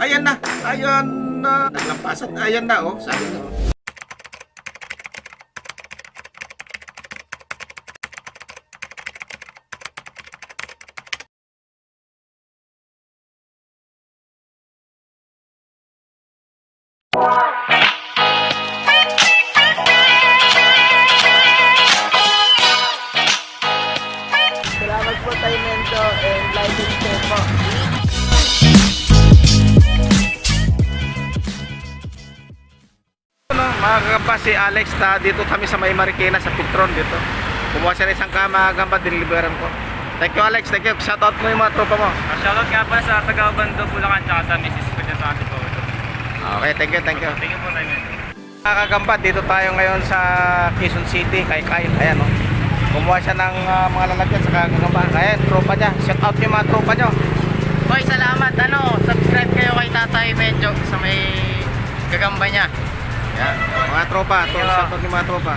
Ayan na. Ayan na. Naglampasan. Ayan na, oh. Sabi na. Salamat po tayo Mento and like and share po. Mga kagamba, si Alex na dito kami sa May Marikina sa Petron dito. Kumuha siya ng isang kama gamba, diniliberan ko. Thank you Alex, thank you. Shoutout mo yung mga tropa mo. Shoutout nga pala sa taga-Bando, Bulacan, tsaka sa Mrs. ko dyan sa ating po. Okay, thank you, thank you. Thank you po tayo. Mga kagamba, dito tayo ngayon sa Quezon City, kay Kyle. Ayan, oh. Kumuha siya ng mga lalagyan sa kagamba. Ayan, tropa niya. Shoutout yung mga tropa niyo. Hoy, salamat. Subscribe kayo kay Tatay Medyo sa may gagamba niya. Ayan, mga tropa. Shoutout yung mga tropa.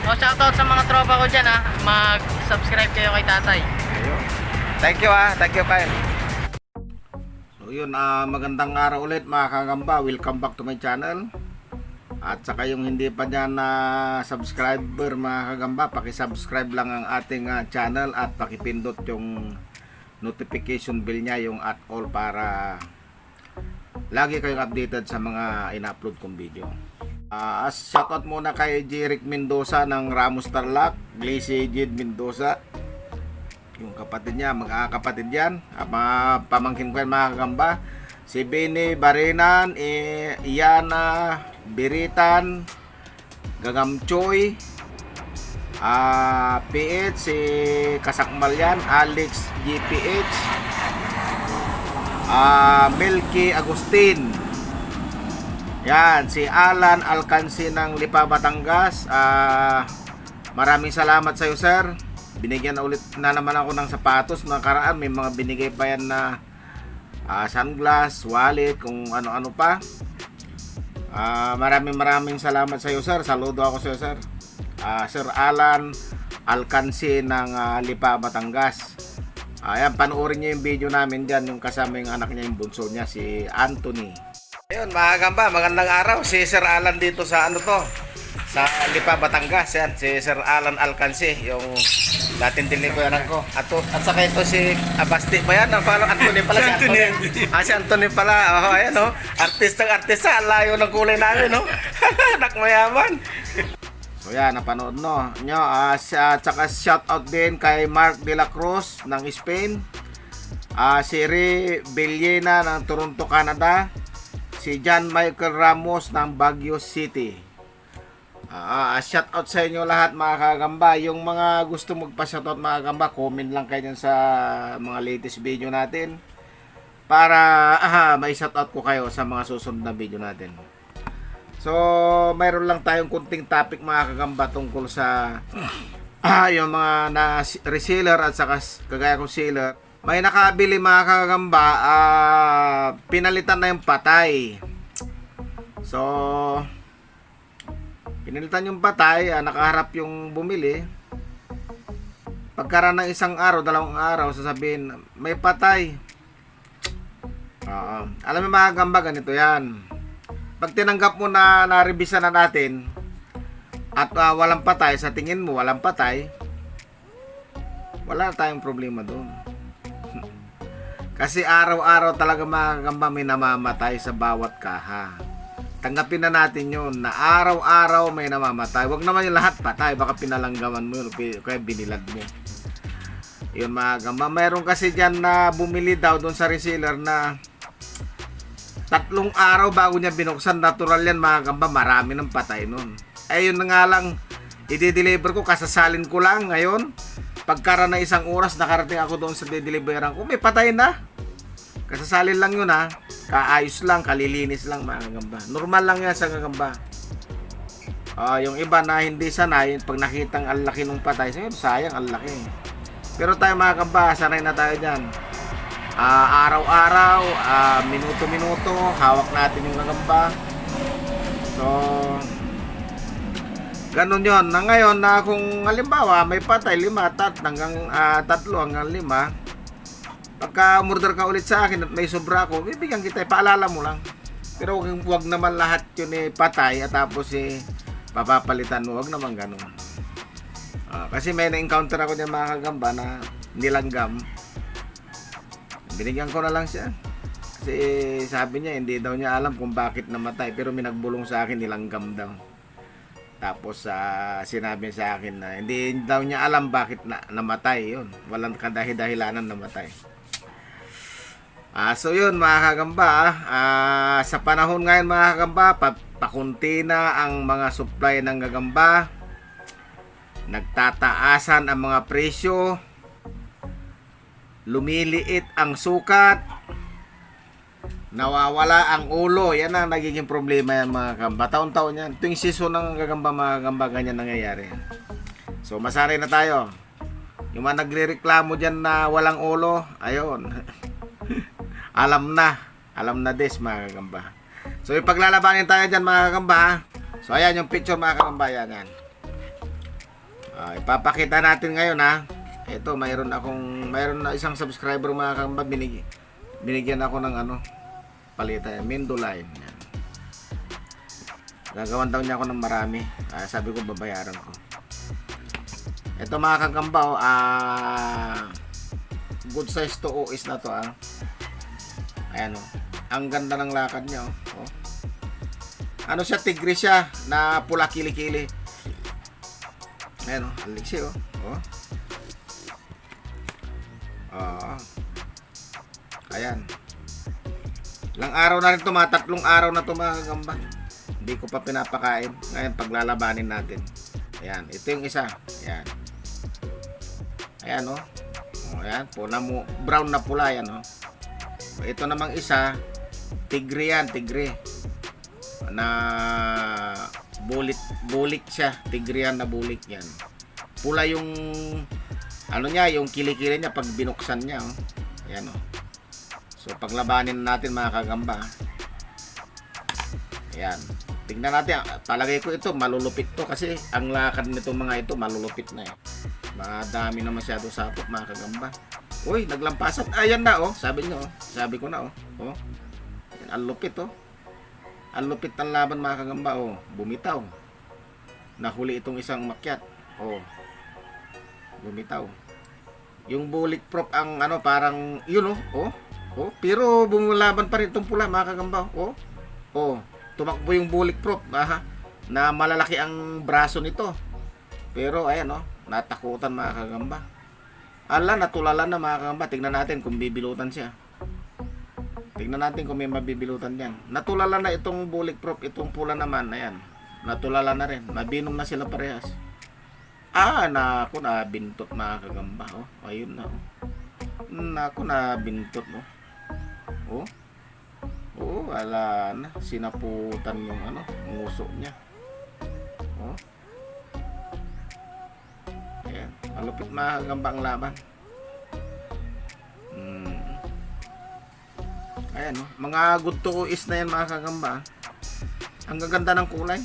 Shoutout sa mga tropa ko dyan mag-subscribe kayo kay Tatay. Ayun. Thank you Thank you Kyle. So yun, magandang araw ulit mga kagamba. Welcome back to my channel. At saka yung hindi pa dyan na subscriber mga kagamba, paki-subscribe lang ang ating channel at pakipindot yung notification bell niya, yung at all, para lagi kayong updated sa mga in-upload kong video. Shoutout muna kay Jeric Mendoza ng Ramos Tarlac, Glacy Jid Mendoza, yung kapatid niya, mga kapatid yan, mga pamangkin ko yan mga kagamba. Si Benny Barenan, Iana Biritan, Gagamchoy, PH, si Kasakmalyan, Alex GPH, Milky Agustin, yan, si Alan Alcansi ng Lipa, Batangas. Maraming salamat sa iyo sir. Binigyan na ulit na naman ako ng sapatos. Nakaraan may mga binigay pa yan na sunglass, wallet, kung ano-ano pa. Maraming salamat sa iyo sir. Saludo ako sa iyo sir. Sir Alan Alcansi ng Lipa, Batangas. Ayan, panoorin niyo yung video namin dyan, yung kasama yung anak niya, yung bunso niya, si Anthony. Ayun mga kagamba, magandang araw. Si Sir Alan dito sa sa Lipa, Batangas. Yan, si Sir Alan Alcansi, yung dating deliveran ko. At saka ito si Abasti ba yan? Parang Anthony pala, si Anthony. Si Anthony pala. Oh, ayan, oh. Artista. Ang layo ng kulay namin, no? Anak mayaman. So yan, napanood nyo. Tsaka shoutout din kay Mark De La Cruz ng Spain. Si Ray Bellena ng Toronto, Canada. Si John Michael Ramos ng Baguio City. Shoutout sa inyo lahat mga kagamba. Yung mga gusto magpa-shoutout mga kagamba, comment lang kayo sa mga latest video natin para may shoutout ko kayo sa mga susunod na video natin. So mayroon lang tayong kunting topic mga kagamba tungkol sa yung mga na reseller at saka kagaya kong seller. May nakabili mga kagamba, pinalitan na yung patay. So pinalitan yung patay, nakaharap yung bumili. Pagkaraan ng isang araw, dalawang araw, sasabihin may patay. Alam mo mga kagamba, ganito yan. Pag tinanggap mo na na-revisa na natin at walang patay, sa tingin mo walang patay, wala tayong problema doon. Kasi araw-araw talaga mga kagamba may namamatay sa bawat kaha. Tanggapin na natin yun na araw-araw may namamatay. Huwag naman yung lahat patay, baka pinalanggaman mo yun kaya binilad mo. Yun mga kagamba. Mayroon kasi dyan na bumili daw doon sa reseller na 3 araw bago niya binuksan. Natural yan mga kagamba, marami ng patay nun. Ayun na nga lang, i-deliver ko, kasasalin ko lang ngayon. Pagkara na isang oras, nakarating ako doon sa deliveran ko, may patay na. Kasasalin lang yun kaayos lang, kalilinis lang mga kagamba. Normal lang yan sa kagamba. Yung iba na hindi sanay, pag nakitang ang laki ng patay, sayang ang laki. Pero tayo mga kagamba, sanay na tayo dyan. Araw-araw, minuto-minuto, hawak natin yung kagamba. So ganun yon. Na ngayon na kung halimbawa may patay 5 hanggang 3 hanggang 5, Pagka umorder ka ulit sa akin at may sobra ko, bibigyan kita, paalala mo lang. Pero wag naman lahat yun patay at tapos papapalitan mo, wag naman ganun. Kasi may na-encounter ako dyan mga kagamba na nilanggam. Binigyan ko na lang siya. Kasi sabi niya, hindi daw niya alam kung bakit namatay. Pero may nagbulong sa akin, nilanggam daw. Tapos sinabi sa akin na hindi daw niya alam bakit namatay yun. Walang kadahi-dahilanan namatay. So yun mga kagamba. Sa panahon ngayon mga kagamba, pakunti na ang mga supply ng gagamba. Nagtataasan ang mga presyo. Lumiliit ang sukat. Nawawala ang ulo. Yan ang nagiging problema yan mga kagamba. Taon-taon yan. Ito yung season ng gagamba mga kagamba. Ganyan nangyayari. So masanay na tayo. Yung mga nagre-reklamo dyan na walang ulo, ayun. Alam na des mga kagamba. So ipaglalabanin tayo dyan mga kagamba. So ayan yung picture mga kagamba. Yan. Ipapakita natin ngayon ha. Ito mayroon na isang subscriber mga kagamba. Binigyan ako ng palitan, Mindolime. Yan. Gagawan daw niya ako ng marami. Sabi ko babayaran ko. Ito mga kagamba, good size to OS na to Ayan ang ganda ng lakad niya Ano siya, tigre siya na pula kilikili. Ayan aliksi Ayan. Ilang araw na rin ito, mga 3 araw na ito mga kagamba. Hindi ko pa pinapakain. Ngayon paglalabanin natin. Ayan, ito yung isa. Ayan. Ayan ayan, brown na pula yan Ito namang isa, tigre yan, tigre. Na bulik siya, tigre yan na bulik yan. Pula yung yung kilikili niya pag binuksan niya Ayan So paglabanin natin mga kagamba. Ayan. Tingnan natin. Palagay ko ito malulupit to kasi ang lakad nito mga ito malulupit na Madami na masyado sapot mga kagamba. Uy, naglampasan. Ayan na Sabi niyo Sabi ko na Ayan, ang lupit Ang lupit ng laban mga kagamba Bumitaw. Nahuli itong isang makyat. Bumitaw. Yung bulik prop ang parang yun pero bumulaban pa rin itong pula mga kagamba. Tumakbo yung bulik prop na malalaki ang braso nito. Pero ayan natakutan mga kagamba. Natulalan na mga kagamba. Tignan natin kung bibilutan siya. Tignan natin kung may mabibilutan yan. Natulalan na itong bulik prop. Itong pula naman, ayan. Natulalan na rin. Nabinom na sila parehas. Naku, nabintot mga kagamba. Ayun na. Naku, nabintot wala na. Sinaputan yung nguso niya. Ayan. Malupit mga kagamba ang laban. Ayan mga good to is na yan mga kagamba. Ang gaganda ng kulay.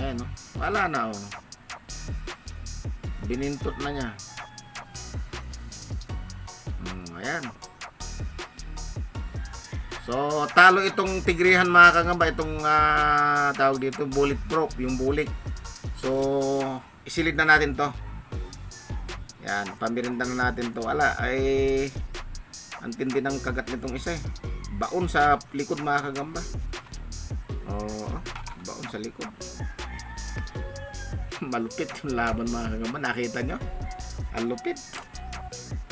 Ayan wala na binintot na niya. Ayan. So talo itong tigrihan mga kagamba. Itong tawag dito bullet proof, yung bulik. So isilid na natin to. Yan, pamirinda na natin to. Ang tindi ng kagat nitong isa baon sa likod mga kagamba. Baon sa likod. Malupit yung laban mga kagamba. Nakita nyo? Ang lupit.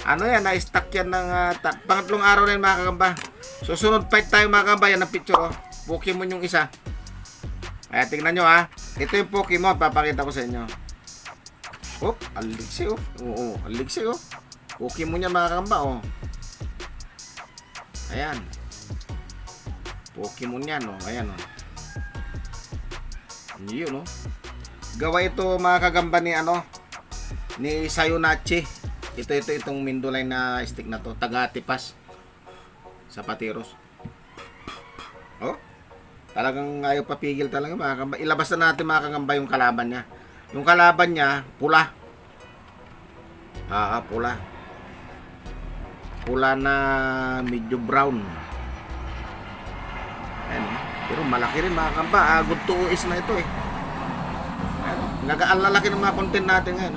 Yan, na-stack yan ng pangatlong araw na yun mga kagamba. Susunod fight tayo mga kagamba. Yan ang picture Pokemon yung isa. Tingnan nyo Ito yung Pokemon. Papakita ko sa inyo. Aliksi aliksi Pokemon niya mga kagamba Ayan. Pokemon yan Ayan Yun Gawa ito mga kagamba ni Sayunachi. Itong Mindolime na stick na to. Taga-tipas sa Patiros. Talagang ayaw papigil talaga mga kagamba. Ilabas na natin mga kagamba yung kalaban niya. Yung kalaban niya pula. Pula. pula na medyo brown. Ayan, pero malaki rin mga kamba. Good to is na ito eh. Nag-aalalaki ng mga content natin ngayon.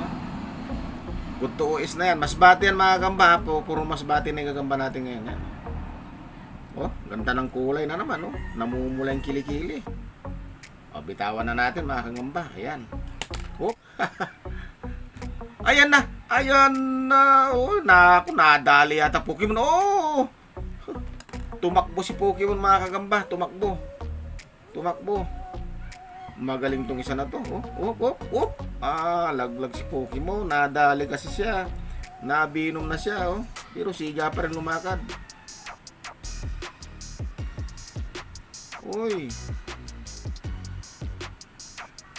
Good to is na yan. Masbate yan mga kamba. Puro masbate na yung gagamba natin ngayon. Yan. Oh, ganda ng kulay na naman. Oh. Namumula yung kilikili. Oh, bitawan na natin mga kagamba. Ayan. Oh. Ayan na. Ayan na. Oh, naku, nadali yata Pokemon. Oh. Tumakbo si Pokemon mga kagamba. Tumakbo. Magaling tong isa na to. Oh. Laglag si Pokemon. Nadali kasi siya. Nabinom na siya. Oh. Pero siga pa rin lumakad. Uy.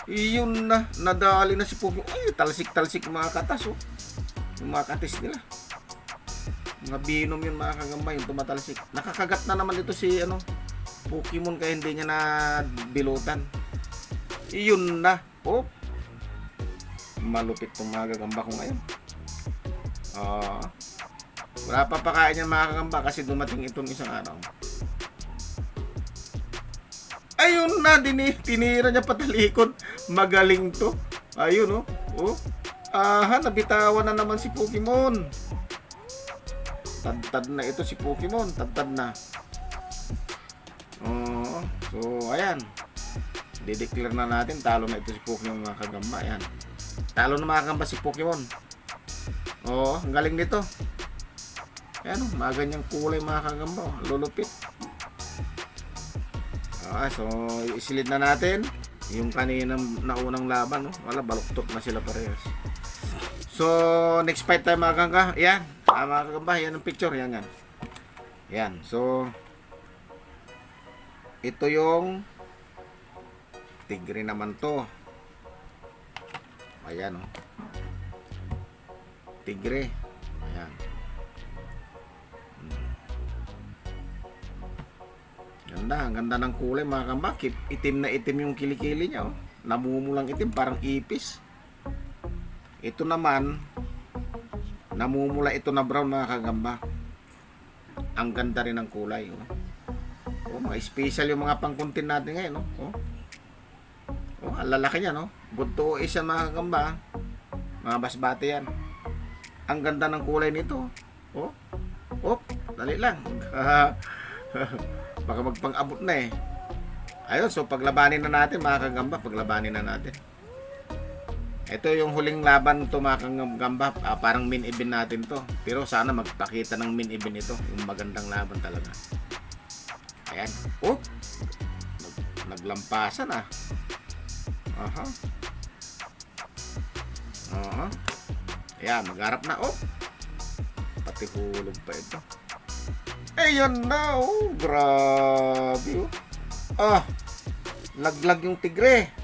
Iyon na. Nadali na si Pokemon. Ay, talsik-talsik mga katas. Oh. Yung mga katis nila. Mga binom yun mga kagamba. Yung tumatalsik. Nakakagat na naman ito si Pokemon kaya hindi niya na bilutan. Iyon na. Oh. Malupit tong mga gagamba ko ngayon. Wala pa pakain yan mga kagamba kasi dumating itong isang araw. Ayun na, tinira niya patalikod. Magaling to. Ayun oh. Nabitawan na naman si Pokemon. Tad na ito si Pokemon. Tad na. So, ayan. Dideclare na natin. Talo na ito si Pokemon mga kagamba. Ayan. Talo na mga kagamba si Pokemon. Ang galing nito. Ayan mga ganyang kulay mga kagamba. Lulupit. So, isilid na natin yung kaninang naunang laban. Wala, baluktot na sila parehas. So, next fight tayo mga kagamba. Ayan. Mga kagamba, yan ang picture. Yan. So, ito yung tigre naman to. Ayan tigre. Ayan. Ang ganda ng kulay mga kamba. Itim na itim yung kilikili niya. Namumulang itim, parang ipis. Ito naman, namumula ito na brown mga kagamba. Ang ganda rin ng kulay. Mga special yung mga pangkuntin natin ngayon. Ang lalaki niya. Good to is yan mga kagamba. Mga basbate yan. Ang ganda ng kulay nito. Dali lang. Baka magpang-abot na eh. Ayun, so paglabanin na natin mga kagamba. Ito yung huling laban to mga kagamba. Parang main event natin to. Pero sana magpakita ng main event ito. Yung magandang laban talaga. Ayan. Naglampasan ah. Ayan, magharap na. Pati hulog pa ito. Ayan na. Grabe. Laglag yung tigre.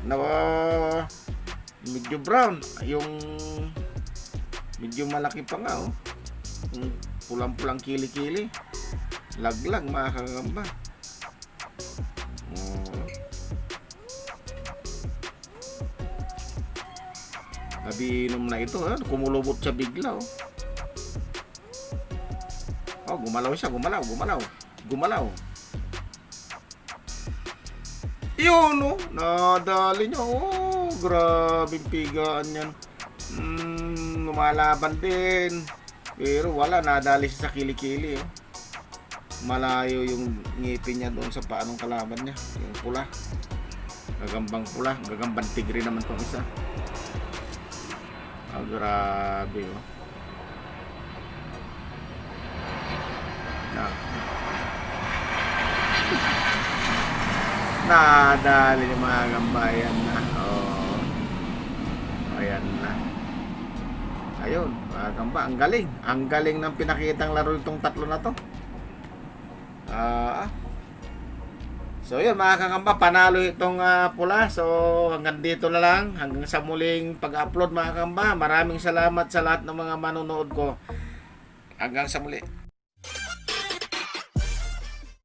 Medyo brown. Yung medyo malaki pa nga. Yung pulang-pulang kili-kili. Laglag mga kagamba. Nabinom na ito. Kumulubot siya bigla. Gumalaw siya. Gumalaw. Yun nadali niya. Grabing pigaan yan. Lumalaban din. Pero wala, nadali siya sa kilikili. Malayo yung ngipin niya doon sa paanong kalaban niya. Yung pula. Gagambang pula. Gagambang tigre naman tong isa. Grabe nadali yung mga gambayan na. Ayan na. Ayun mga gamba, ang galing ng pinakitang laro itong tatlo na to. So yun mga kagamba, panalo itong pula. So hanggang dito na lang. Hanggang sa muling pag-upload mga kagamba. Maraming salamat sa lahat ng mga manonood ko. Hanggang sa muli.